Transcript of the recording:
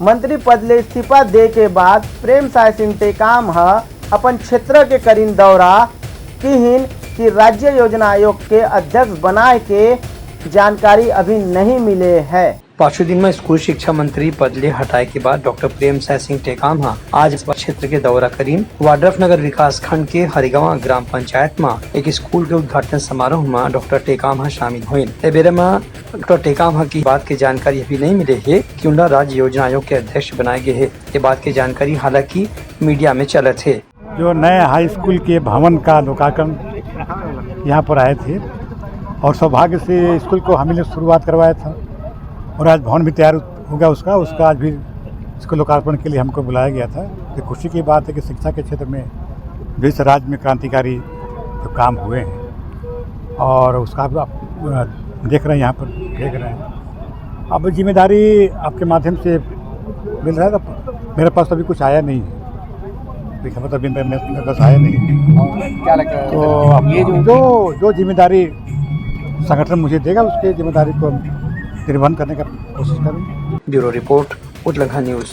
मंत्री पद ले इस्तीफा दे के बाद प्रेम साय सिंह टेकाम अपन क्षेत्र के करीन दौरा किहिन कि राज्य योजना आयोग के अध्यक्ष बनाए के जानकारी अभी नहीं मिले है। पांचवें दिन में स्कूल शिक्षा मंत्री पद ले हटाए के बाद डॉक्टर प्रेम साय सिंह टेकाम आज इस क्षेत्र के दौरा करीन वाड्रफ नगर विकास खंड के हरिगांव ग्राम पंचायत में एक स्कूल के उद्घाटन समारोह में डॉक्टर टेकाम शामिल हुए। बेरे में डॉक्टर टेकाम की बात की जानकारी अभी नहीं मिले है कि उन्हें राज्य योजना आयोग के अध्यक्ष बनाए गए है। ये बात की जानकारी हालांकि मीडिया में चले थे। जो नए हाई स्कूल के भवन का लोकार्पण यहाँ पर आए थे और सौभाग्य से स्कूल को हमने शुरुआत करवाया था और आज भवन भी तैयार हो गया उसका आज भी इसको लोकार्पण के लिए हमको बुलाया गया था। तो खुशी की बात है कि शिक्षा के क्षेत्र में जो इस राज्य में क्रांतिकारी जो काम हुए हैं और उसका आप देख रहे हैं, यहाँ पर देख रहे हैं। अब जिम्मेदारी आपके माध्यम से मिल रहा है। तो मेरे पास तो अभी कुछ आया नहीं है, मतलब मेरे पास आया नहीं। क्या लगता है तो अब ये जो जिम्मेदारी संगठन मुझे देगा उसके जिम्मेदारी को निर्वहन करने का कोशिश करेंगे। ब्यूरो रिपोर्ट उदलंघा न्यूज।